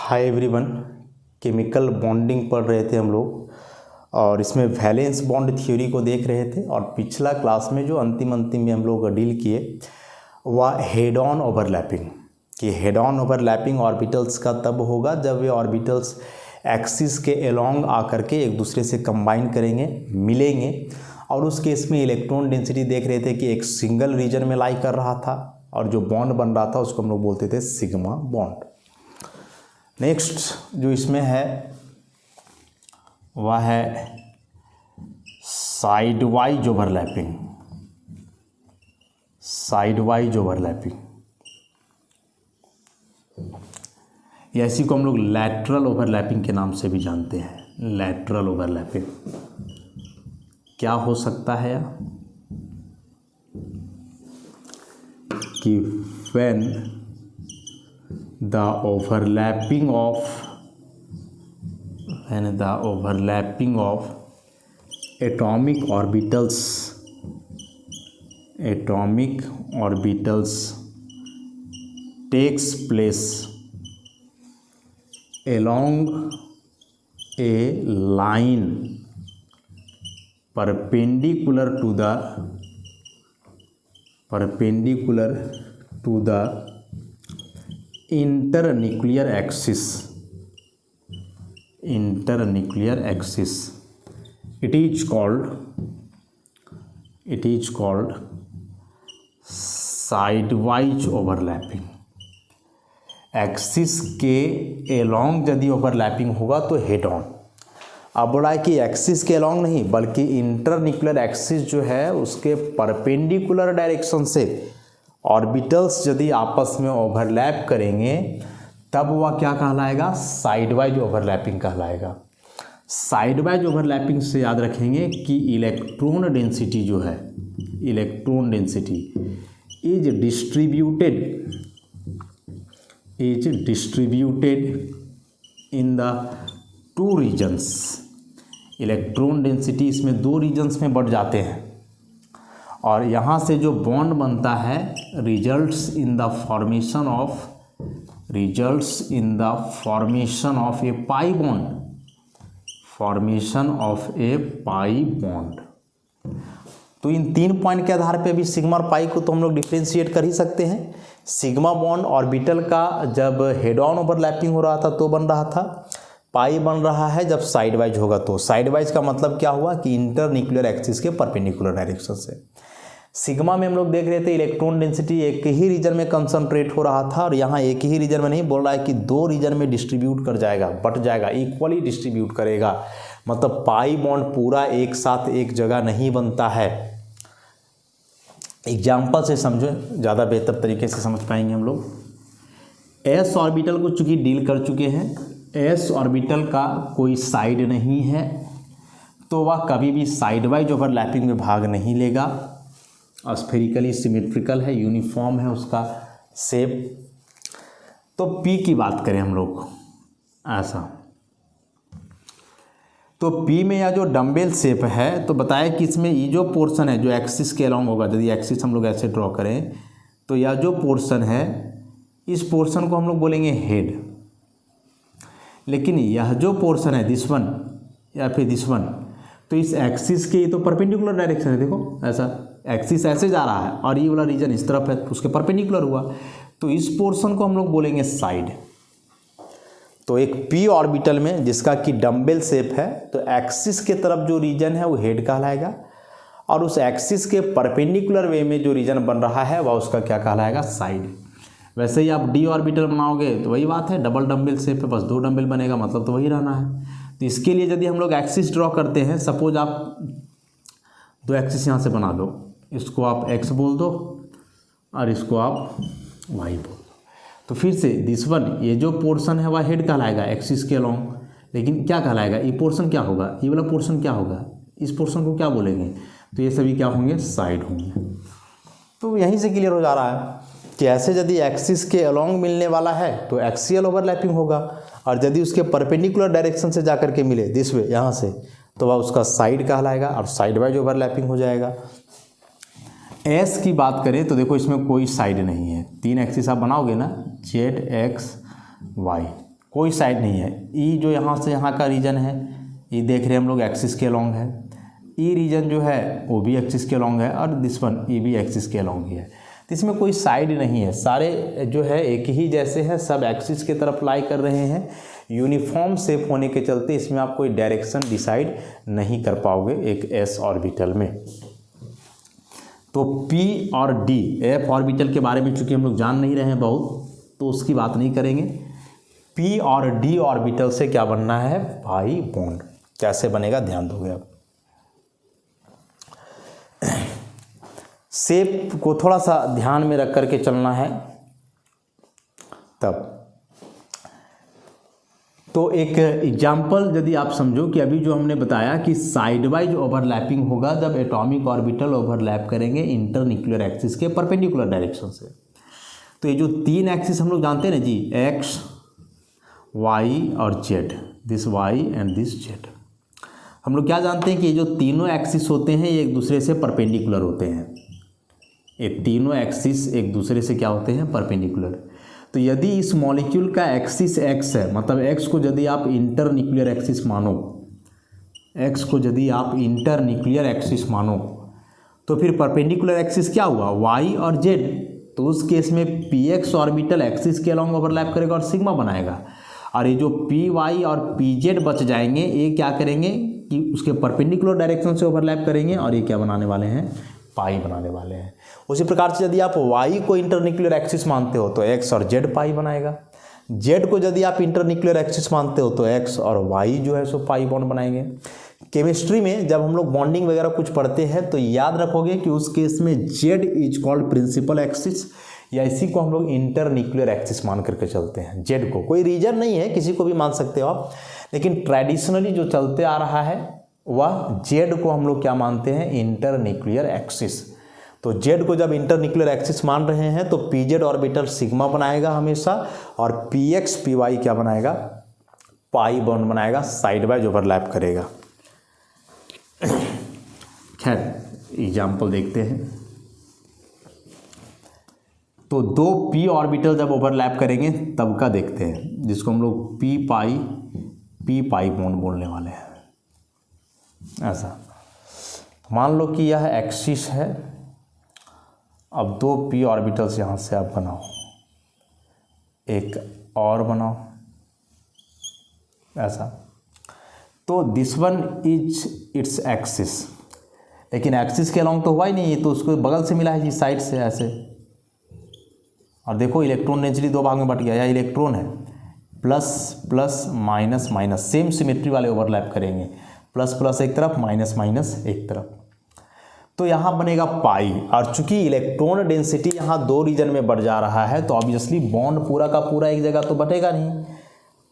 Hi everyone, chemical bonding पढ़ रहे थे हम लोग और इसमें वैलेंस बॉन्ड थ्योरी को देख रहे थे। और पिछला क्लास में जो अंतिम में हम लोग डील किए वह हेड ऑन ओवरलैपिंग कि हेड ऑन ओवरलैपिंग ऑर्बिटल्स का तब होगा जब वे ऑर्बिटल्स एक्सिस के अलोंग आकर के एक दूसरे से कंबाइन करेंगे, मिलेंगे। और उस केस में इलेक्ट्रॉन डेंसिटी देख रहे थे कि एक सिंगल रीजन में लाई कर रहा था और जो बॉन्ड बन रहा था उसको हम लोग बोलते थे सिग्मा बॉन्ड। नेक्स्ट जो इसमें है वह है side wise overlapping. Side wise overlapping ऐसी को हम लोग लैटरल ओवरलैपिंग के नाम से भी जानते हैं। लैटरल ओवरलैपिंग क्या हो सकता है कि when the overlapping of atomic orbitals takes place along a line perpendicular to the internuclear axis. It is called sidewise overlapping. Axis के एलोंग यदि ओवरलैपिंग होगा तो हेड ऑन। अब बोला है कि एक्सिस के एलोंग नहीं बल्कि इंटरन्यूक्लियर एक्सिस जो है उसके परपेंडिकुलर डायरेक्शन से ऑर्बिटल्स यदि आपस में ओवरलैप करेंगे तब वह क्या कहलाएगा? साइडवाइज ओवरलैपिंग कहलाएगा। साइडवाइज ओवरलैपिंग से याद रखेंगे कि इलेक्ट्रॉन डेंसिटी जो है, electron density is distributed in the two reasons. Electron density इसमें दो रीजन्स में बढ़ जाते हैं और यहाँ से जो बॉन्ड बनता है results in the formation of A pi bond. तो इन 3 पॉइंट के आधार पे अभी सिग्मा और पाई को तो हम लोग डिफ्रेंशिएट कर ही सकते हैं। सिग्मा बॉन्ड ऑर्बिटल का जब हेड ऑन ओवरलैपिंग हो रहा था तो बन रहा था, पाई बन रहा है जब साइड वाइज होगा तो। साइड वाइज का मतलब क्या हुआ कि इंटरन्यूक्लियर एक्सिस के परपेंडिकुलर डायरेक्शन से। सिग्मा में हम लोग देख रहे थे इलेक्ट्रॉन डेंसिटी एक ही रीजन में कंसंट्रेट हो रहा था और यहाँ एक ही रीजन में नहीं, बोल रहा है कि 2 रीजन में डिस्ट्रीब्यूट कर जाएगा, बट जाएगा, इक्वली डिस्ट्रीब्यूट करेगा। मतलब पाई बॉन्ड पूरा एक साथ एक जगह नहीं बनता है। एग्जाम्पल से समझो, ज़्यादा बेहतर तरीके से समझ पाएंगे हम लोग। एस ऑर्बिटल को चूँकि डील कर चुके हैं, एस ऑर्बिटल का कोई साइड नहीं है तो वह कभी भी साइड वाइज ओवरलैपिंग में भाग नहीं लेगा। स्फेरिकली सिमेट्रिकल है, यूनिफॉर्म है उसका शेप। तो पी की बात करें हम लोग ऐसा, तो पी में यह जो डम्बेल शेप है तो बताया कि इसमें ये जो पोर्शन है जो एक्सिस के अलोंग होगा, यदि एक्सिस हम लोग ऐसे ड्रॉ करें तो यह जो पोर्शन है इस पोर्शन को हम लोग बोलेंगे हेड। लेकिन यह जो पोर्शन है दिस वन या फिर दिस वन, तो इस एक्सिस के तो परपेंडिकुलर डायरेक्शन है। देखो ऐसा एक्सिस ऐसे जा रहा है और ये वाला रीजन इस तरफ है तो उसके परपेंडिकुलर हुआ, तो इस पोर्शन को हम लोग बोलेंगे साइड। तो एक पी ऑर्बिटल में जिसका कि डम्बेल शेप है तो एक्सिस के तरफ जो रीजन है वो हेड कहलाएगा और उस एक्सिस के परपेंडिकुलर वे में जो रीजन बन रहा है वह उसका क्या कहलाएगा? साइड। वैसे ही आप डी ऑर्बिटल बनाओगे तो वही बात है, डबल डम्बेल शेप है, बस 2 डम्बेल बनेगा, मतलब तो वही रहना है। तो इसके लिए यदि हम लोग एक्सिस ड्रॉ करते हैं, सपोज आप 2 एक्सिस यहाँ से बना दो, इसको आप एक्स बोल दो और इसको आप वाई बोल दो। तो फिर से दिस वन, ये जो पोर्शन है वह हेड कहलाएगा एक्सिस के अलोंग, लेकिन क्या कहलाएगा? ये पोर्शन क्या होगा? ये वाला पोर्शन क्या होगा? इस पोर्शन को क्या बोलेंगे? तो ये सभी क्या होंगे? साइड होंगे। तो यहीं से क्लियर हो जा रहा है कि ऐसे यदि एक्सिस के अलोंग मिलने वाला है तो एक्सियल ओवरलैपिंग होगा और यदि उसके परपेंडिकुलर डायरेक्शन से जाकर के मिले दिस वे यहाँ से तो वह उसका साइड कहलाएगा और साइड वाइज ओवरलैपिंग हो जाएगा। एस की बात करें तो देखो इसमें कोई साइड नहीं है, 3 एक्सिस आप बनाओगे ना, जेड एक्स वाई, कोई साइड नहीं है। ई जो यहाँ से यहाँ का रीजन है, ये देख रहे हैं हम लोग एक्सिस के अलॉन्ग है। ई रीजन जो है वो भी एक्सिस के अलॉन्ग है, और दिस वन ये भी एक्सिस के अलॉन्ग ही है। तो इसमें कोई साइड नहीं है, सारे जो है एक ही जैसे हैं, सब एक्सिस की तरफ लाई कर रहे हैं। यूनिफॉर्म शेप होने के चलते इसमें आप कोई डायरेक्शन डिसाइड नहीं कर पाओगे एक एस ऑर्बिटल में। तो P और D, F ऑर्बिटल के बारे में चूंकि हम लोग जान नहीं रहे हैं बहुत, तो उसकी बात नहीं करेंगे। P और D ऑर्बिटल से क्या बनना है, पाई बॉन्ड। कैसे बनेगा ध्यान दोगे आप। शेप को थोड़ा सा ध्यान में रख करके चलना है तब। तो एक एग्जाम्पल यदि आप समझो कि अभी जो हमने बताया कि साइड वाइज ओवरलैपिंग होगा जब एटॉमिक ऑर्बिटल ओवरलैप करेंगे इंटर न्यूक्लियर एक्सिस के परपेंडिकुलर डायरेक्शन से। तो ये जो तीन एक्सिस हम लोग जानते हैं ना जी, एक्स, वाई और Z, this Y and this Z. हम लोग क्या जानते हैं कि ये जो तीनों एक्सिस होते हैं ये एक दूसरे से परपेंडिकुलर होते हैं। ये तीनों एक्सिस एक दूसरे से क्या होते हैं, परपेंडिकुलर। तो यदि इस मॉलिक्यूल का एक्सिस एक्स है, मतलब एक्स को यदि आप इंटर न्यूक्लियर एक्सिस मानो, एक्स को यदि आप इंटर न्यूक्लियर एक्सिस मानो, तो फिर परपेंडिकुलर एक्सिस क्या हुआ, वाई और जेड। तो उस केस में पी एक्स ऑर्बिटल एक्सिस के अलॉन्ग ओवरलैप करेगा और सिग्मा बनाएगा, और ये जो पी वाई और पी जेड बच जाएंगे ये क्या करेंगे कि उसके परपेंडिकुलर डायरेक्शन से ओवरलैप करेंगे, और ये क्या बनाने वाले हैं, पाई बनाने वाले हैं। उसी प्रकार से यदि आप y को इंटरन्यूक्लियर एक्सिस मानते हो तो x और z पाई बनाएगा। z को यदि आप इंटरन्यूक्लियर एक्सिस मानते हो तो x और y जो है सो पाई बॉन्ड बनाएंगे। केमिस्ट्री में जब हम लोग बॉन्डिंग वगैरह कुछ पढ़ते हैं तो याद रखोगे कि उस केस में z is called principal axis, या इसी को हम लोग इंटरन्यूक्लियर एक्सिस मान करके चलते हैं। z को कोई रीजन नहीं है, किसी को भी मान सकते हो आप, लेकिन ट्रेडिशनली जो चलते आ रहा है वह जेड को हम लोग क्या मानते हैं, इंटर न्यूक्लियर एक्सिस। तो जेड को जब इंटर न्यूक्लियर एक्सिस मान रहे हैं तो पी जेड ऑर्बिटल सिग्मा बनाएगा हमेशा, और पी एक्स पी वाई क्या बनाएगा, पाई बॉन्ड बनाएगा, साइड वाइज ओवरलैप करेगा। खैर एग्जाम्पल देखते हैं। तो दो पी ऑर्बिटल जब ओवरलैप करेंगे तब का देखते हैं, जिसको हम लोग पी पाई बॉन्ड बोलने वाले हैं। ऐसा मान लो कि यह एक्सिस है, अब दो पी ऑर्बिटल्स यहाँ से आप बनाओ, एक और बनाओ ऐसा। तो this one is its axis, लेकिन एक्सिस के अलॉन्ग तो हुआ ही नहीं, तो उसको बगल से मिला है जी, साइड से ऐसे। और देखो इलेक्ट्रॉन नेचुरली दो भाग में बट गया, यह इलेक्ट्रॉन है, plus plus minus minus, same symmetry वाले ओवरलैप करेंगे, प्लस प्लस एक तरफ, माइनस माइनस एक तरफ। तो यहाँ बनेगा पाई, और चूंकि इलेक्ट्रॉन डेंसिटी यहाँ दो रीजन में बढ़ जा रहा है तो ऑब्वियसली बॉन्ड पूरा का पूरा एक जगह तो बटेगा नहीं,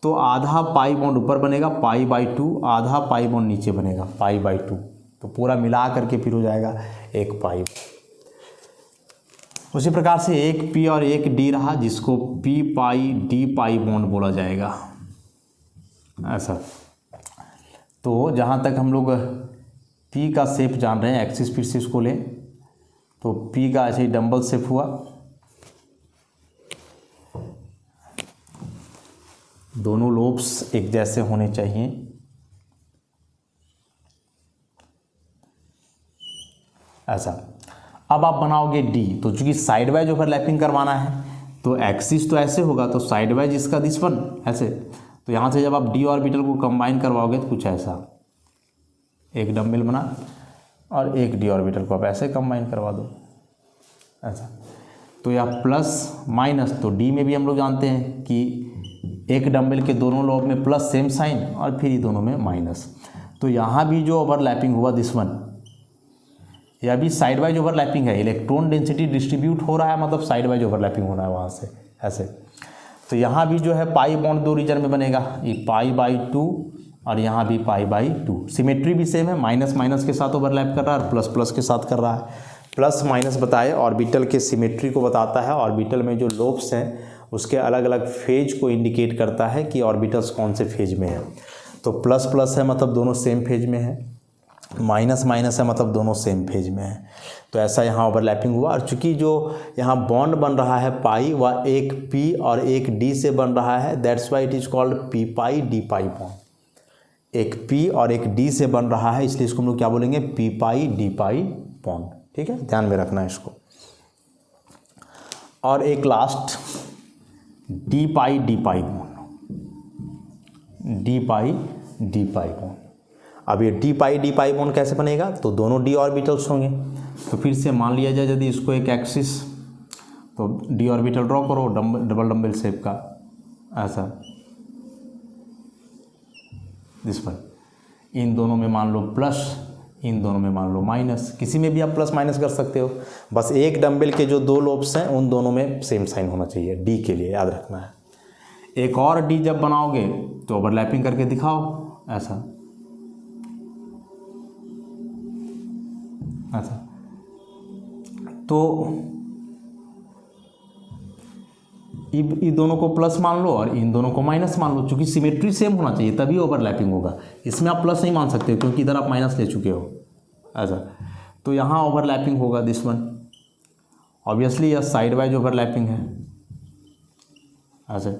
तो आधा पाई बॉन्ड ऊपर बनेगा पाई बाई 2, आधा पाई बॉन्ड नीचे बनेगा पाई बाई 2, तो पूरा मिला करके फिर हो जाएगा एक पाई। उसी प्रकार से एक पी और एक डी रहा, जिसको पी पाई डी पाई बॉन्ड बोला जाएगा ऐसा। तो जहाँ तक हम लोग P का शेप जान रहे हैं, एक्सिस फिर से इसको लें तो P का ऐसे ही डंबल शेप हुआ, दोनों लोब्स एक जैसे होने चाहिए, ऐसा। अब आप बनाओगे D, तो चूंकि साइड वाइज ओवरलैपिंग करवाना है तो एक्सिस तो ऐसे होगा, तो साइड वाइज इसका दिस वन ऐसे। तो यहाँ से जब आप डी ऑर्बिटल को कंबाइन करवाओगे तो कुछ ऐसा, एक डंबल बना और एक डी ऑर्बिटल को आप ऐसे कंबाइन करवा दो ऐसा। तो यह प्लस माइनस, तो डी में भी हम लोग जानते हैं कि एक डंबल के दोनों लोब में प्लस सेम साइन और फिर ये दोनों में माइनस। तो यहाँ भी जो ओवरलैपिंग हुआ दिस वन, यह भी साइड वाइज ओवरलैपिंग है, इलेक्ट्रॉन डेंसिटी डिस्ट्रीब्यूट हो रहा है, मतलब साइड वाइज ओवरलैपिंग होना है वहाँ से ऐसे। तो यहाँ भी जो है पाई बॉन्ड दो रीजन में बनेगा, ये पाई बाई 2 और यहाँ भी पाई बाई 2। सिमेट्री भी सेम है, माइनस माइनस के साथ ओवरलैप कर रहा है और प्लस प्लस के साथ कर रहा है। प्लस माइनस बताए ऑर्बिटल के सिमेट्री को बताता है, ऑर्बिटल में जो लोब्स हैं उसके अलग अलग फेज को इंडिकेट करता है कि ऑर्बिटल्स कौन से फेज में है। तो प्लस प्लस है मतलब दोनों सेम फेज में है, माइनस माइनस है मतलब दोनों सेम फेज में है, तो ऐसा यहाँ ओवरलैपिंग हुआ। और चूंकि जो यहाँ बॉन्ड बन रहा है पाई वह एक पी और एक डी से बन रहा है, that's why it is called P pi D pi bond. एक पी और एक डी से बन रहा है, इसलिए इसको हम लोग क्या बोलेंगे, पी पाई डी पाई बॉन्ड। ठीक है, ध्यान में रखना है इसको। और एक last D pi bond, D pi bond. अब ये डी पाई बॉन्ड कैसे बनेगा, तो दोनों डी ऑर्बिटल्स होंगे। तो फिर से मान लिया जाए यदि इसको एक एक्सिस, तो डी ऑर्बिटल ड्रॉ करो डबल डम्बल शेप का, ऐसा दिस पर। इन दोनों में मान लो प्लस, इन दोनों में मान लो माइनस, किसी में भी आप प्लस माइनस कर सकते हो, बस एक डम्बल के जो दो लोब्स हैं उन दोनों में सेम साइन होना चाहिए, डी के लिए याद रखना है। एक और डी जब बनाओगे तो ओवरलैपिंग करके दिखाओ, ऐसा ऐसा। तो इन दोनों को प्लस मान लो और इन दोनों को माइनस मान लो, क्योंकि सिमेट्री सेम होना चाहिए तभी ओवरलैपिंग होगा। इसमें आप प्लस नहीं मान सकते क्योंकि इधर आप माइनस ले चुके हो, ऐसा। तो यहाँ ओवरलैपिंग होगा दिस वन, ऑब्वियसली यह साइड वाइज ओवरलैपिंग है, ऐसे।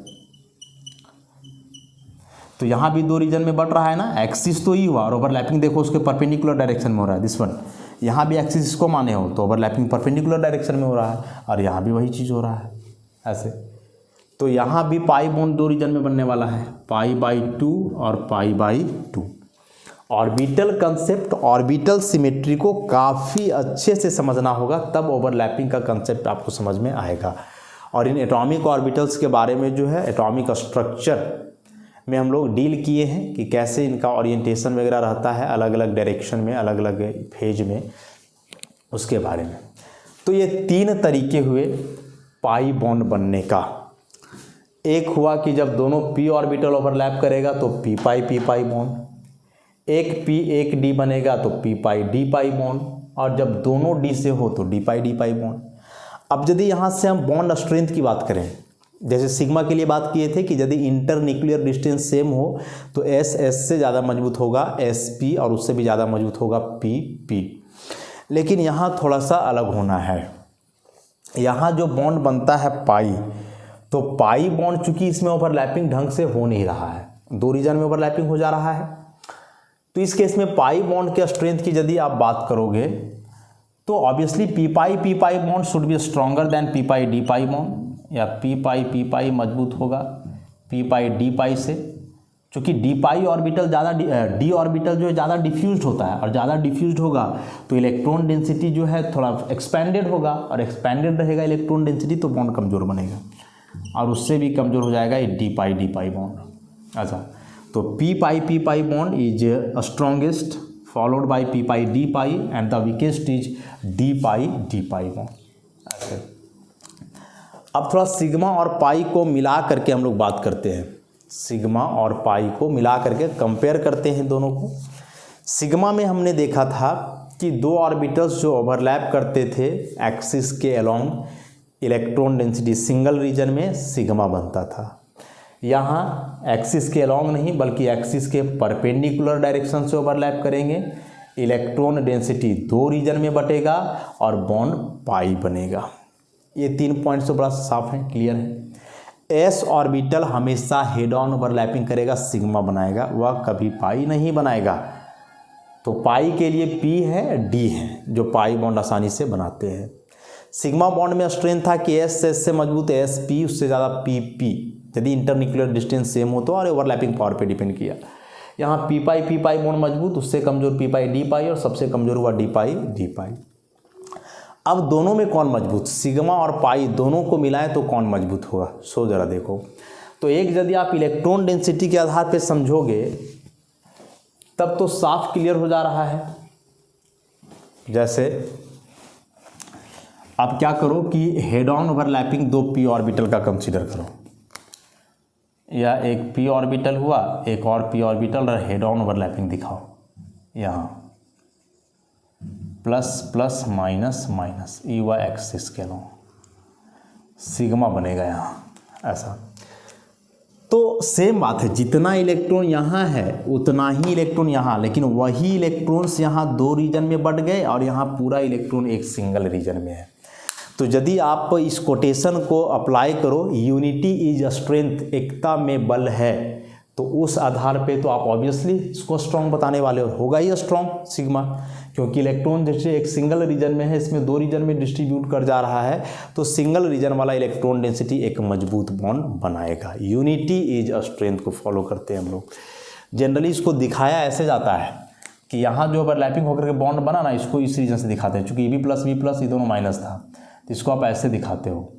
तो यहाँ भी दो रीजन में बढ़ रहा है ना, एक्सिस तो ही हुआ और ओवरलैपिंग देखो उसके परपेंडिकुलर डायरेक्शन में हो रहा है, दिस वन। यहाँ भी एक्सिस इसको माने हो तो ओवरलैपिंग परपेंडिकुलर डायरेक्शन में हो रहा है, और यहाँ भी वही चीज़ हो रहा है, ऐसे। तो यहाँ भी पाई बॉन्ड दो रीजन में बनने वाला है, पाई बाई 2 और pi by 2। Orbital concept, orbital symmetry को काफ़ी अच्छे से समझना होगा, तब ओवरलैपिंग का कंसेप्ट आपको समझ में आएगा। और इन एटॉमिक ऑर्बिटल्स के बारे में जो है एटॉमिक स्ट्रक्चर में हम लोग डील किए हैं कि कैसे इनका ओरिएंटेशन वगैरह रहता है अलग अलग डायरेक्शन में, अलग अलग फेज में, उसके बारे में। तो ये तीन तरीके हुए पाई बॉन्ड बनने का। एक हुआ कि जब दोनों पी ऑर्बिटल ओवरलैप करेगा तो पी पाई बॉन्ड, एक पी एक डी बनेगा तो पी पाई डी पाई बॉन्ड, और जब दोनों डी से हो तो डी पाई बॉन्ड। अब यदि यहाँ से हम बॉन्ड स्ट्रेंथ की बात करें, जैसे सिग्मा के लिए बात किए थे कि यदि इंटर न्यूक्लियर डिस्टेंस सेम हो तो एस से ज़्यादा मजबूत होगा एस पी, और उससे भी ज़्यादा मजबूत होगा पी। लेकिन यहाँ थोड़ा सा अलग होना है। यहाँ जो बॉन्ड बनता है पाई, तो पाई बॉन्ड चूंकि इसमें ओवरलैपिंग ढंग से हो नहीं रहा है, दो रीजन में ओवरलैपिंग हो जा रहा है, तो इस केस में पाई बॉन्ड के स्ट्रेंथ की यदि आप बात करोगे तो obviously P pi bond should be stronger than P pi D pi bond, या पी पाई मजबूत होगा पी पाई डी पाई से, क्योंकि डी पाई ऑर्बिटल ज़्यादा डी ऑर्बिटल जो है ज़्यादा डिफ्यूज्ड होता है, और ज़्यादा डिफ्यूज्ड होगा तो इलेक्ट्रॉन डेंसिटी जो है थोड़ा एक्सपेंडेड होगा, और एक्सपेंडेड रहेगा इलेक्ट्रॉन डेंसिटी तो बॉन्ड कमज़ोर बनेगा, और उससे भी कमज़ोर हो जाएगा ये डी पाई बॉन्ड, अच्छा। तो P pi bond is strongest followed by P pi D pi, and the weakest is D pi bond, ऐसे। अब थोड़ा सिग्मा और पाई को मिला करके हम लोग बात करते हैं, सिग्मा और पाई को मिला करके कंपेयर करते हैं दोनों को। सिग्मा में हमने देखा था कि दो ऑर्बिटल्स जो ओवरलैप करते थे एक्सिस के along, electron density single region में सिग्मा बनता था। यहाँ एक्सिस के अलोंग नहीं बल्कि एक्सिस के परपेंडिकुलर डायरेक्शन से ओवरलैप करेंगे, इलेक्ट्रॉन डेंसिटी दो रीजन में बटेगा और बॉन्ड पाई बनेगा। ये 3 पॉइंट्स तो बड़ा साफ है, क्लियर है। एस ऑर्बिटल हमेशा हेड ऑन ओवरलैपिंग करेगा, सिग्मा बनाएगा, वह कभी पाई नहीं बनाएगा। तो पाई के लिए पी है डी है जो पाई बॉन्ड आसानी से बनाते हैं। सिग्मा बॉन्ड में स्ट्रेंथ था कि एस से मजबूत एस पी, उससे ज़्यादा पी यदि इंटरन्यूक्लियर डिस्टेंस सेम हो तो, और ओवरलैपिंग पावर पे डिपेंड किया। यहाँ पी पाई बॉन्ड मजबूत, उससे कमजोर पी पाई डी पाई, और सबसे कमजोर हुआ डी पाई। अब दोनों में कौन मजबूत, सिग्मा और पाई दोनों को मिलाएं तो कौन मजबूत होगा, सो जरा देखो। तो एक यदि आप इलेक्ट्रॉन डेंसिटी के आधार पे समझोगे तब तो साफ क्लियर हो जा रहा है। जैसे आप क्या करो कि हेड ऑन ओवरलैपिंग दो पी ऑर्बिटल का कंसीडर करो, या एक पी ऑर्बिटल हुआ एक और पी ऑर्बिटल, और हेड ऑन ओवरलैपिंग दिखाओ। यहाँ प्लस प्लस माइनस माइनस, ई हुआ एक्सिस के लो, सिग्मा बनेगा यहाँ, ऐसा। तो सेम बात है, जितना इलेक्ट्रॉन यहाँ है उतना ही इलेक्ट्रॉन यहाँ, लेकिन वही इलेक्ट्रॉन्स यहाँ 2 रीजन में बढ़ गए और यहाँ पूरा इलेक्ट्रॉन एक सिंगल रीजन में है। तो यदि आप इस कोटेशन को अप्लाई करो, यूनिटी इज स्ट्रेंथ, एकता में बल है, तो उस आधार पे तो आप ऑब्वियसली इसको स्ट्रॉन्ग बताने वाले हो, होगा ही स्ट्रॉन्ग सिग्मा, क्योंकि इलेक्ट्रॉन जैसे एक सिंगल रीजन में है, इसमें 2 रीजन में डिस्ट्रीब्यूट कर जा रहा है, तो सिंगल रीजन वाला इलेक्ट्रॉन डेंसिटी एक मजबूत बॉन्ड बनाएगा। यूनिटी इज स्ट्रेंथ को फॉलो करते हैं हम लोग। जनरली इसको दिखाया ऐसे जाता है कि यहाँ जो ओवरलैपिंग होकर के बॉन्ड बना ना, इसको इस रीजन से दिखाते हैं, चूँकि बी प्लस ये दोनों माइनस था, तो इसको आप ऐसे दिखाते हो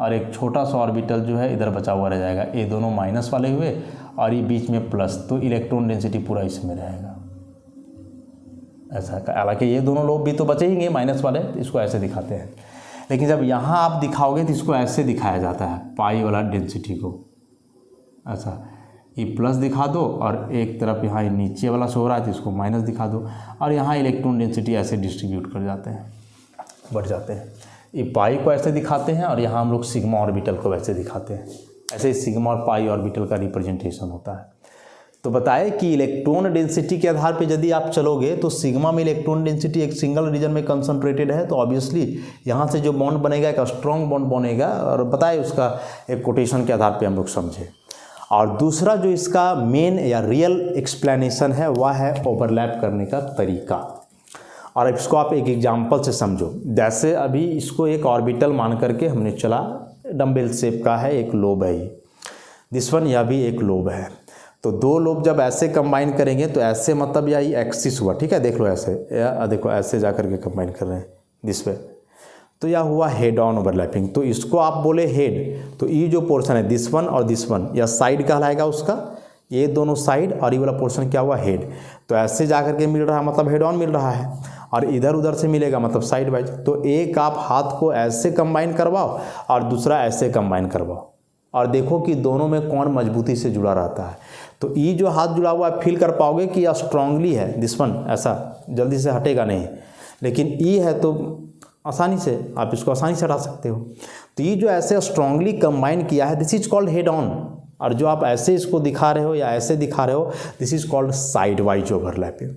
और एक छोटा सा ऑर्बिटल जो है इधर बचा हुआ रह जाएगा। ये दोनों माइनस वाले हुए और ये बीच में प्लस, तो इलेक्ट्रॉन डेंसिटी पूरा इसमें रहेगा ऐसा। हालांकि ये दोनों लोग भी तो बचे ही माइनस वाले, तो इसको ऐसे दिखाते हैं। लेकिन जब यहाँ आप दिखाओगे तो इसको ऐसे दिखाया जाता है, पाई वाला डेंसिटी को ऐसा, ये प्लस दिखा दो और एक तरफ यहाँ नीचे वाला सो रहा है तो इसको माइनस दिखा दो, और यहाँ इलेक्ट्रॉन डेंसिटी ऐसे डिस्ट्रीब्यूट कर जाते हैं, बढ़ जाते हैं। ये पाई को ऐसे दिखाते हैं और यहाँ हम लोग सिग्मा ऑर्बिटल को वैसे दिखाते हैं। ऐसे ही सिग्मा और पाई ऑर्बिटल का रिप्रेजेंटेशन होता है। तो बताए कि इलेक्ट्रॉन डेंसिटी के आधार पे यदि आप चलोगे तो सिग्मा में इलेक्ट्रॉन डेंसिटी एक सिंगल रीजन में कंसंट्रेटेड है, तो ऑब्वियसली यहाँ से जो बॉन्ड बनेगा एक स्ट्रॉन्ग बॉन्ड बनेगा, और बताए उसका एक कोटेशन के आधार पे हम लोग समझे। और दूसरा जो इसका मेन या रियल एक्सप्लेनेशन है वह है ओवरलैप करने का तरीका। और इसको आप एक एग्जाम्पल से समझो। जैसे अभी इसको एक ऑर्बिटल मान करके हमने चला, डम्बेल शेप का है, एक लोब है ये, दिस वन, यह भी एक लोब है। तो 2 लोब जब ऐसे कंबाइन करेंगे तो ऐसे मतलब यह एक्सिस हुआ, ठीक है, देख लो ऐसे, या देखो ऐसे जा करके कंबाइन कर रहे हैं दिस वे, तो यह हुआ हेड ऑन ओवरलैपिंग। तो इसको आप बोले हेड, तो ये जो पोर्शन है दिस वन और दिस वन, यह साइड कहलाएगा उसका, ये दोनों साइड, और ये वाला पोर्शन क्या हुआ हेड। तो ऐसे जा करके मिल रहा है मतलब हेड ऑन मिल रहा है, और इधर उधर से मिलेगा मतलब साइड वाइज। तो एक आप हाथ को ऐसे कंबाइन करवाओ और दूसरा ऐसे कंबाइन करवाओ, और देखो कि दोनों में कौन मजबूती से जुड़ा रहता है। तो ये जो हाथ जुड़ा हुआ है फील कर पाओगे कि यह स्ट्रांगली है, दिस वन ऐसा जल्दी से हटेगा नहीं, लेकिन ये है तो आसानी से आप इसको आसानी से हटा सकते हो। तो ये जो ऐसे स्ट्रांगली कंबाइन किया है, this is called head on, और जो आप ऐसे इसको दिखा रहे हो या ऐसे दिखा रहे हो, this is called side wise overlapping.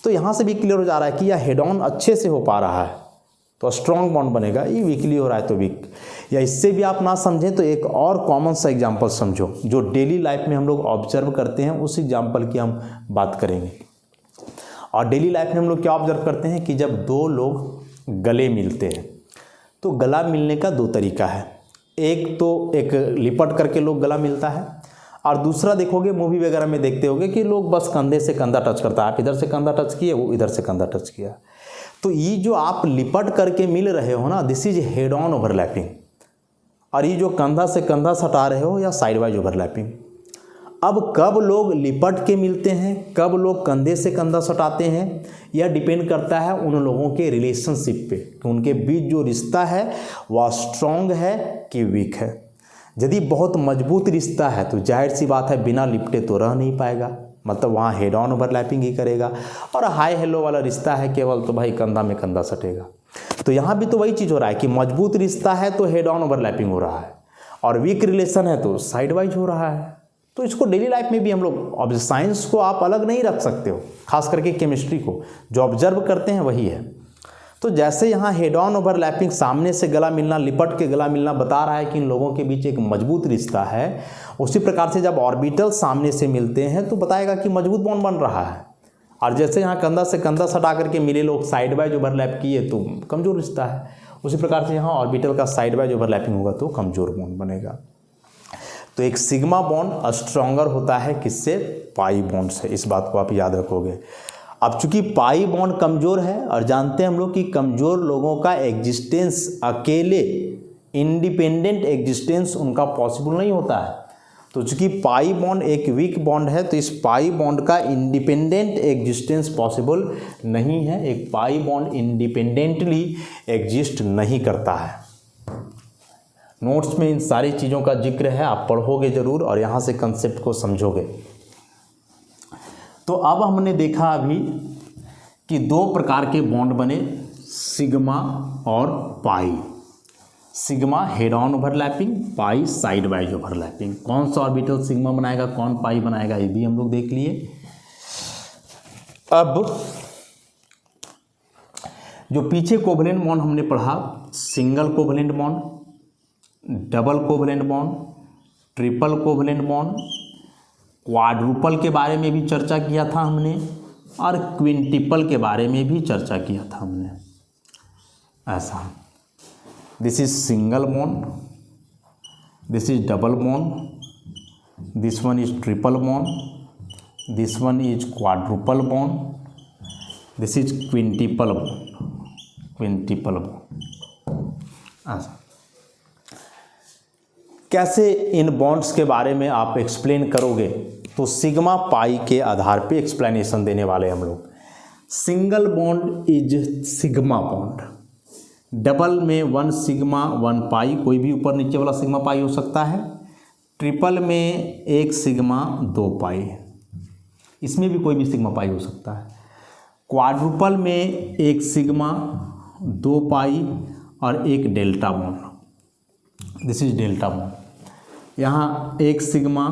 तो यहाँ से भी क्लियर हो जा रहा है कि यह हेड ऑन अच्छे से हो पा रहा है तो स्ट्रॉन्ग बॉन्ड बनेगा, ये वीकली हो रहा है तो वीक। या इससे भी आप ना समझें तो एक और कॉमन सा एग्जांपल समझो जो डेली लाइफ में हम लोग ऑब्जर्व करते हैं, उस एग्जांपल की हम बात करेंगे। और डेली लाइफ में हम लोग क्या ऑब्जर्व करते हैं कि जब 2 लोग गले मिलते हैं तो गला मिलने का 2 तरीका है। एक तो एक लिपट करके लोग गला मिलता है, और दूसरा देखोगे मूवी वगैरह में देखते होगे कि लोग बस कंधे से कंधा टच करता है, आप इधर से कंधा टच किए, वो इधर से कंधा टच किया। तो ये जो आप लिपट करके मिल रहे हो ना, this is head on overlapping, और ये जो कंधा से कंधा सटा रहे हो या साइड वाइज ओवरलैपिंग। अब कब लोग लिपट के मिलते हैं, कब लोग कंधे से कंधा सटाते हैं, यह डिपेंड करता है उन लोगों के रिलेशनशिप पे कि उनके बीच जो रिश्ता है वह स्ट्रॉन्ग है कि वीक है। यदि बहुत मजबूत रिश्ता है तो जाहिर सी बात है बिना लिपटे तो रह नहीं पाएगा, मतलब वहाँ हेड ऑन ओवरलैपिंग ही करेगा। और हाई हेलो वाला रिश्ता है केवल, तो भाई कंधा में कंधा सटेगा। तो यहाँ भी तो वही चीज़ हो रहा है कि मजबूत रिश्ता है तो हेड ऑन ओवरलैपिंग हो रहा है, और वीक रिलेशन है तो साइड वाइज हो रहा है। तो इसको डेली लाइफ में भी हम लोग, अब साइंस को आप अलग नहीं रख सकते हो, खास करके केमिस्ट्री को जो ऑब्जर्व करते हैं वही है। तो जैसे यहाँ हेड ऑन ओवरलैपिंग, सामने से गला मिलना, लिपट के गला मिलना बता रहा है कि इन लोगों के बीच एक मजबूत रिश्ता है, उसी प्रकार से जब ऑर्बिटल सामने से मिलते हैं तो बताएगा कि मजबूत बॉन्ड बन रहा है। और जैसे यहाँ कंधा से कंधा सटा करके मिले लोग साइड वाइज ओवरलैप किए तो कमज़ोर रिश्ता है, उसी प्रकार से यहाँ ऑर्बिटल का साइड वाइज ओवरलैपिंग होगा तो कमज़ोर बॉन्ड बनेगा। तो एक सिग्मा बॉन्ड स्ट्रॉन्गर होता है किससे, पाई बॉन्ड से, इस बात को आप याद रखोगे। अब चूंकि पाई बॉन्ड कमज़ोर है, और जानते हैं हम लोग कि कमज़ोर लोगों का एग्जिस्टेंस, अकेले इंडिपेंडेंट एग्जिस्टेंस उनका पॉसिबल नहीं होता है। तो चूंकि पाई बॉन्ड एक वीक बॉन्ड है, तो इस पाई बॉन्ड का इंडिपेंडेंट एग्जिस्टेंस पॉसिबल नहीं है। एक पाई बॉन्ड इंडिपेंडेंटली एग्जिस्ट नहीं करता है। नोट्स में इन सारी चीज़ों का जिक्र है, आप पढ़ोगे ज़रूर और यहाँ से कंसेप्ट को समझोगे। तो अब हमने देखा अभी कि 2 प्रकार के बॉन्ड बने, सिग्मा और pi. Sigma head on overlapping, pi side wise overlapping. कौन सा ऑर्बिटल सिग्मा बनाएगा, कौन पाई बनाएगा, ये भी हम लोग देख लिए। अब जो पीछे कोवलेंट बॉन्ड हमने पढ़ा, single covalent bond, double covalent bond, triple covalent bond, quadruple के बारे में भी चर्चा किया था हमने, और क्विंटिपल के बारे में भी चर्चा किया था हमने। ऐसा, this is single bond, this is double bond, this one is triple bond, this one is quadruple bond, this is quintuple bond, quintuple bond. ऐसा कैसे इन बॉन्ड्स के बारे में आप एक्सप्लेन करोगे, तो सिग्मा पाई के आधार पे एक्सप्लेनेशन देने वाले हम लोग। Single bond is sigma bond, double में 1 सिग्मा 1 पाई, कोई भी ऊपर नीचे वाला सिग्मा पाई हो सकता है। ट्रिपल में 1 सिग्मा 2 पाई, इसमें भी कोई भी सिग्मा पाई हो सकता है। क्वाड्रुपल में 1 सिग्मा 2 पाई और 1 delta bond, this is delta bond. यहाँ 1 सिग्मा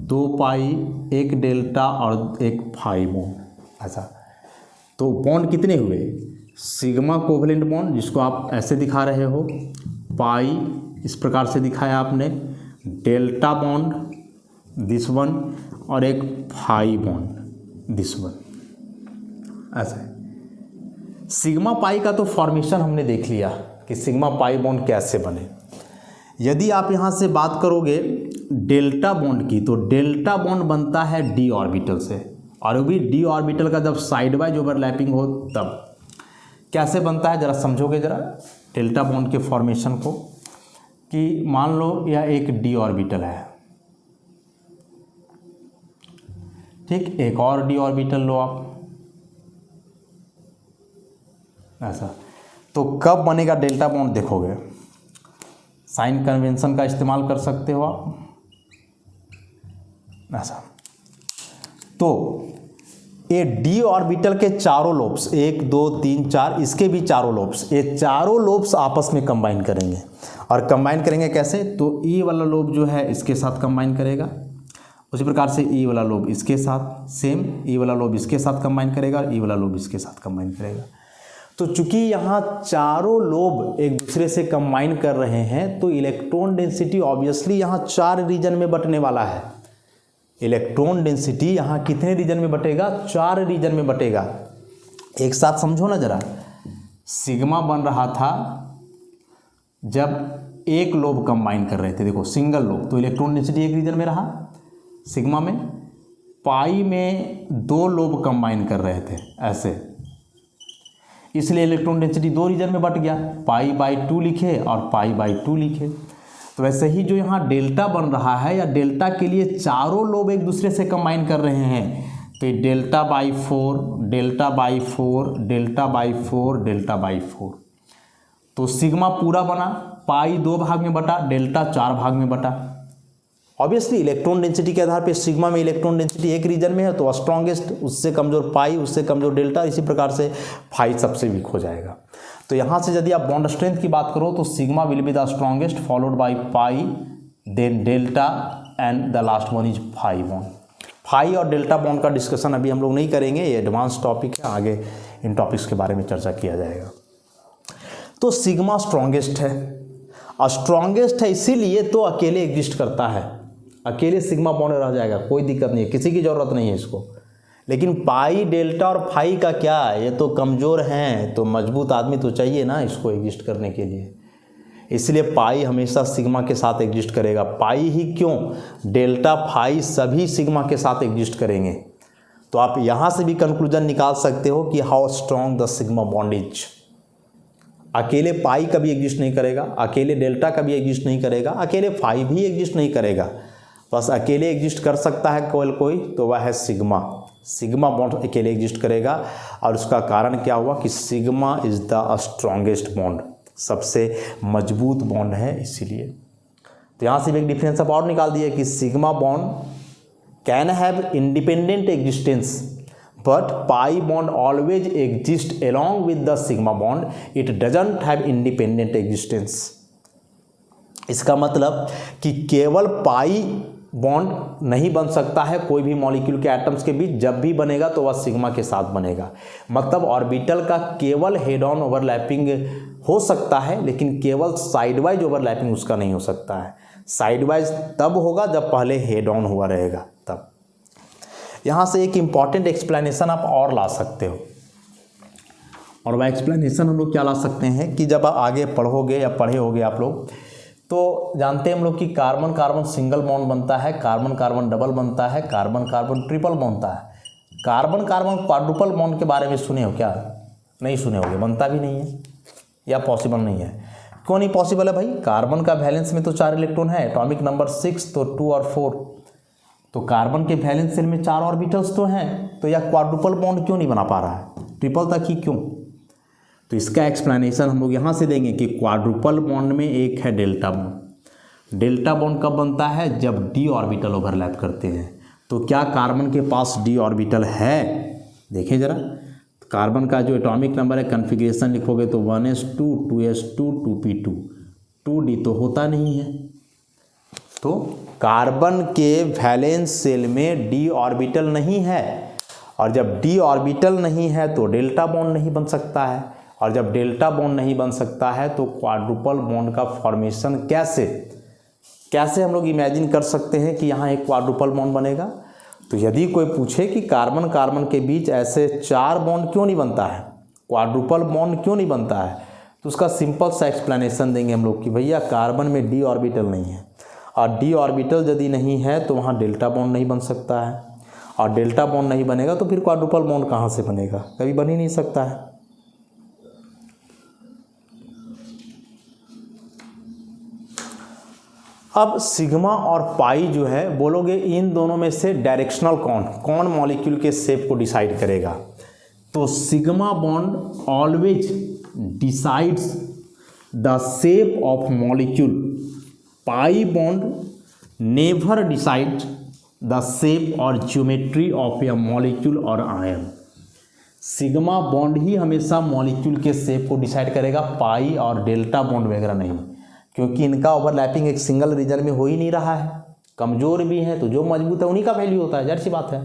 2 पाई, 1 डेल्टा और 1 पाई बॉन्ड। ऐसा, तो बॉन्ड कितने हुए, सिग्मा कोवलेंट बॉन्ड जिसको आप ऐसे दिखा रहे हो, पाई इस प्रकार से दिखाया आपने, डेल्टा बॉन्ड दिस वन, और 1 पाई बॉन्ड दिस वन। ऐसा सिग्मा पाई का तो फॉर्मेशन हमने देख लिया कि सिग्मा पाई बॉन्ड कैसे बने। यदि आप यहाँ से बात करोगे डेल्टा बॉन्ड की, तो डेल्टा बॉन्ड बनता है डी ऑर्बिटल से, और वो भी डी ऑर्बिटल का जब साइड वाइज ओवरलैपिंग हो तब। कैसे बनता है जरा समझोगे जरा डेल्टा बॉन्ड के फॉर्मेशन को, कि मान लो यह एक डी ऑर्बिटल है, ठीक, एक और डी ऑर्बिटल लो आप। ऐसा, तो कब बनेगा डेल्टा बॉन्ड देखोगे, साइन कन्वेंशन का इस्तेमाल कर सकते हो आप। ऐसा, तो ये डी ऑर्बिटल के चारों लोब्स, 1 2 3 4, इसके भी चारों लोब्स, ये चारों लोब्स आपस में कंबाइन करेंगे। और कंबाइन करेंगे कैसे, तो ई वाला लोब जो है इसके साथ कंबाइन करेगा, उसी प्रकार से ई वाला लोब इसके साथ, सेम ई वाला लोब इसके साथ कंबाइन करेगा, और ई वाला लोब इसके साथ कंबाइन करेगा। तो चूंकि यहाँ चारों लोब एक दूसरे से कंबाइन कर रहे हैं, तो इलेक्ट्रॉन डेंसिटी ऑब्वियसली यहाँ 4 रीजन में बंटने वाला है। इलेक्ट्रॉन डेंसिटी यहाँ कितने रीजन में बटेगा, 4 रीजन में बटेगा। एक साथ समझो ना जरा, सिग्मा बन रहा था जब एक लोब कंबाइन कर रहे थे, देखो सिंगल लोब, तो इलेक्ट्रॉन डेंसिटी एक रीजन में रहा सिग्मा में। पाई में 2 लोब कंबाइन कर रहे थे ऐसे, इसलिए इलेक्ट्रॉन डेंसिटी 2 रीजन में बट गया, पाई बाई 2 लिखे और पाई बाई 2 लिखे। तो वैसे ही जो यहाँ डेल्टा बन रहा है, या डेल्टा के लिए चारों लोब एक दूसरे से कंबाइन कर रहे हैं, तो ये delta by 4, delta by 4, delta by 4, delta by 4। तो सिग्मा पूरा बना, पाई 2 भाग में बटा, डेल्टा 4 भाग में बटा। ऑब्वियसली इलेक्ट्रॉन डेंसिटी के आधार पे सिग्मा में इलेक्ट्रॉन डेंसिटी एक रीजन में है, तो स्ट्रॉन्गेस्ट, उससे कमजोर पाई, उससे कमजोर डेल्टा, इसी प्रकार से फाई सबसे वीक हो जाएगा। तो यहाँ से यदि आप बॉन्ड स्ट्रेंथ की बात करो, तो sigma will be the strongest, followed by pi, then delta, and the last one is phi bond. Phi और डेल्टा बॉन्ड का डिस्कशन अभी हम लोग नहीं करेंगे, ये एडवांस टॉपिक है, आगे इन टॉपिक्स के बारे में चर्चा किया जाएगा। तो सिग्मा स्ट्रॉन्गेस्ट है, और स्ट्रॉन्गेस्ट है इसीलिए तो अकेले एग्जिस्ट करता है, अकेले सिग्मा बॉन्ड रह जाएगा, कोई दिक्कत नहीं है, किसी की ज़रूरत नहीं है इसको। लेकिन पाई, डेल्टा और फाई का क्या, ये तो कमज़ोर हैं, तो मजबूत आदमी तो चाहिए ना इसको एग्जिस्ट करने के लिए, इसलिए पाई हमेशा सिग्मा के साथ एग्जिस्ट करेगा। पाई ही क्यों, डेल्टा फाई सभी सिग्मा के साथ एग्जिस्ट करेंगे। तो आप यहाँ से भी कंक्लूजन निकाल सकते हो कि how strong the sigma bond is. अकेले पाई कभी एग्जिस्ट नहीं करेगा, अकेले डेल्टा कभी एग्जिस्ट नहीं करेगा, अकेले फाई भी एग्जिस्ट नहीं करेगा, बस अकेले एग्जिस्ट कर सकता है केवल कोई, तो वह है सिग्मा। सिग्मा बॉन्ड अकेले एग्जिस्ट करेगा, और उसका कारण क्या हुआ कि sigma is the strongest bond, सबसे मजबूत बॉन्ड है इसीलिए। तो यहाँ से भी एक डिफरेंस अब और निकाल दिया कि sigma bond can have independent existence, but pi bond always exist along with the sigma bond, it doesn't have independent existence। इसका मतलब कि केवल पाई बॉन्ड नहीं बन सकता है कोई भी मॉलिक्यूल के एटम्स के बीच, जब भी बनेगा तो वह सिग्मा के साथ बनेगा। मतलब ऑर्बिटल का केवल हेड ऑन ओवरलैपिंग हो सकता है, लेकिन केवल साइड वाइज ओवरलैपिंग उसका नहीं हो सकता है। साइड वाइज तब होगा जब पहले हेड ऑन हुआ रहेगा तब। यहाँ से एक इम्पॉर्टेंट एक्सप्लेनेशन आप और ला सकते हो, और वह एक्सप्लेनेशन हम लोग क्या ला सकते हैं कि जब आप आगे पढ़ोगे या पढ़े होगे आप लोग, तो जानते हैं हम लोग कि कार्बन कार्बन सिंगल बॉन्ड बनता है, कार्बन कार्बन डबल बनता है, कार्बन कार्बन ट्रिपल बनता है। कार्बन कार्बन क्वाड्रुपल बॉन्ड के बारे में सुने हो क्या? नहीं सुने होगे, बनता भी नहीं है या पॉसिबल नहीं है। क्यों नहीं पॉसिबल है भाई? कार्बन का वैलेंस में तो 4 इलेक्ट्रॉन है, एटॉमिक नंबर 6, तो 2 और 4, तो कार्बन के वैलेंस शेल में 4 ऑर्बिटल्स तो हैं, तो यह क्वाड्रुपल बॉन्ड क्यों नहीं बना पा रहा है? ट्रिपल तक ही क्यों? तो इसका एक्सप्लेनेशन हम लोग यहाँ से देंगे कि क्वाड्रुपल बॉन्ड में एक है डेल्टा बॉन्ड। डेल्टा बॉन्ड कब बनता है? जब डी ऑर्बिटल ओवरलैप करते हैं। तो क्या कार्बन के पास डी ऑर्बिटल है? देखें जरा, कार्बन का जो एटॉमिक नंबर है, कन्फिग्रेशन लिखोगे तो 1s2 2s2 2p2, 2d तो होता नहीं है। तो कार्बन के वैलेंस शेल में डी ऑर्बिटल नहीं है, और जब डी ऑर्बिटल नहीं है तो डेल्टा बॉन्ड नहीं बन सकता है, और जब डेल्टा बॉन्ड नहीं बन सकता है तो क्वाड्रुपल बॉन्ड का फॉर्मेशन कैसे हम लोग इमेजिन कर सकते हैं कि यहाँ एक क्वाड्रुपल बॉन्ड बनेगा? तो यदि कोई पूछे कि कार्बन कार्बन के बीच ऐसे 4 बॉन्ड क्यों नहीं बनता है, क्वाड्रुपल बॉन्ड क्यों नहीं बनता है, तो उसका सिंपल सा एक्सप्लेनेशन देंगे हम लोग कि भैया कार्बन में डी ऑर्बिटल नहीं है, और डी ऑर्बिटल यदि नहीं है तो वहाँ डेल्टा बॉन्ड नहीं बन सकता है, और डेल्टा बॉन्ड नहीं बनेगा तो फिर क्वाड्रुपल बॉन्ड कहाँ से बनेगा? कभी बन ही नहीं सकता है। अब सिग्मा और पाई जो है, बोलोगे इन दोनों में से डायरेक्शनल कौन मॉलिक्यूल के शेप को डिसाइड करेगा? तो sigma bond always decides the shape of molecule, pi bond never decide the shape और ज्योमेट्री ऑफ ए मॉलिक्यूल और आयन। सिग्मा बॉन्ड ही हमेशा मॉलिक्यूल के शेप को डिसाइड करेगा, पाई और डेल्टा बॉन्ड वगैरह नहीं, क्योंकि इनका ओवरलैपिंग एक सिंगल रीजन में हो ही नहीं रहा है। कमज़ोर भी है तो जो मजबूत है उन्हीं का वैल्यू होता है, जाहिर सी बात है।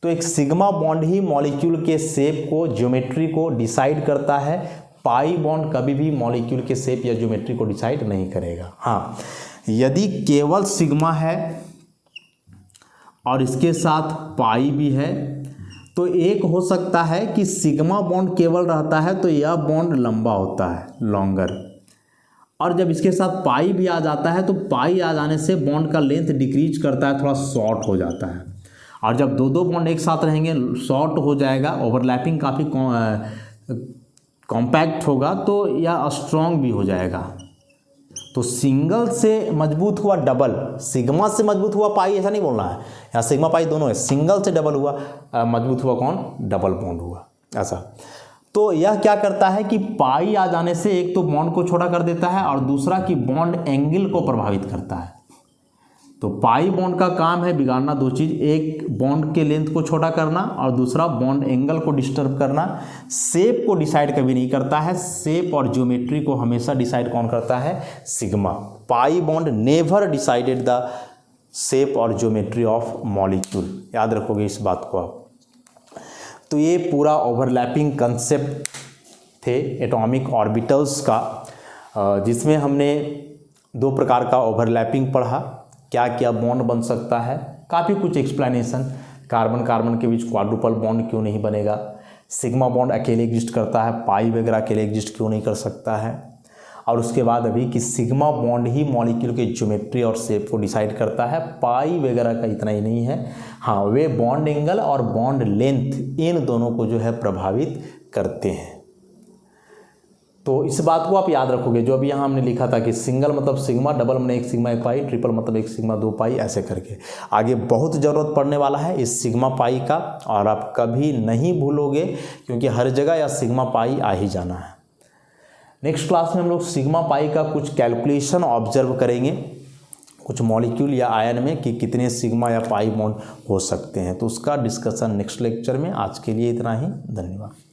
तो एक सिग्मा बॉन्ड ही मॉलिक्यूल के शेप को, ज्योमेट्री को डिसाइड करता है। पाई बॉन्ड कभी भी मॉलिक्यूल के शेप या ज्योमेट्री को डिसाइड नहीं करेगा। हाँ, यदि केवल सिग्मा है और इसके साथ पाई भी है, तो एक हो सकता है कि सिग्मा बॉन्ड केवल रहता है तो यह बॉन्ड लंबा होता है, लॉन्गर, और जब इसके साथ पाई भी आ जाता है तो पाई आ जाने से बॉन्ड का लेंथ डिक्रीज करता है, थोड़ा शॉर्ट हो जाता है। और जब दो बॉन्ड एक साथ रहेंगे शॉर्ट हो जाएगा, ओवरलैपिंग काफ़ी कॉम्पैक्ट होगा, तो यह स्ट्रॉन्ग भी हो जाएगा। तो सिंगल से मजबूत हुआ डबल, सिग्मा से मजबूत हुआ पाई, ऐसा नहीं बोलना है, यहाँ सिग्मा पाई दोनों है। सिंगल से डबल हुआ, मजबूत हुआ कौन? डबल बॉन्ड हुआ, ऐसा। तो यह क्या करता है कि पाई आ जाने से एक तो बॉन्ड को छोटा कर देता है, और दूसरा कि बॉन्ड एंगल को प्रभावित करता है। तो पाई बॉन्ड का काम है बिगाड़ना दो चीज़, एक बॉन्ड के लेंथ को छोटा करना और दूसरा बॉन्ड एंगल को डिस्टर्ब करना। शेप को डिसाइड कभी नहीं करता है, शेप और ज्योमेट्री को हमेशा डिसाइड कौन करता है? Sigma. Pi bond never decided the shape और ज्योमेट्री ऑफ मॉलिक्यूल, याद रखोगे इस बात को आप। तो ये पूरा ओवरलैपिंग कंसेप्ट थे एटॉमिक ऑर्बिटल्स का, जिसमें हमने 2 प्रकार का ओवरलैपिंग पढ़ा, क्या क्या बॉन्ड बन सकता है, काफ़ी कुछ एक्सप्लेनेशन, कार्बन कार्बन के बीच क्वाड्रुपल बॉन्ड क्यों नहीं बनेगा, सिग्मा बॉन्ड अकेले एग्जिस्ट करता है, पाई वगैरह अकेले एग्जिस्ट क्यों नहीं कर सकता है, और उसके बाद अभी कि सिग्मा बॉन्ड ही मॉलिक्यूल के ज्योमेट्री और शेप को डिसाइड करता है, पाई वगैरह का इतना ही नहीं है। हाँ, वे बॉन्ड एंगल और बॉन्ड लेंथ इन दोनों को जो है प्रभावित करते हैं। तो इस बात को आप याद रखोगे, जो अभी यहाँ हमने लिखा था कि सिंगल मतलब सिग्मा, डबल मतलब 1 सिग्मा 1 पाई, ट्रिपल मतलब 1 सिग्मा 2 पाई, ऐसे करके आगे बहुत ज़रूरत पड़ने वाला है इस सिग्मा पाई का, और आप कभी नहीं भूलोगे क्योंकि हर जगह यह सिग्मा पाई आ ही जाना है। नेक्स्ट क्लास में हम लोग सिग्मा पाई का कुछ कैलकुलेशन ऑब्जर्व करेंगे, कुछ मॉलिक्यूल या आयन में कि कितने सिग्मा या पाई बॉन्ड हो सकते हैं, तो उसका डिस्कशन नेक्स्ट लेक्चर में। आज के लिए इतना ही, धन्यवाद।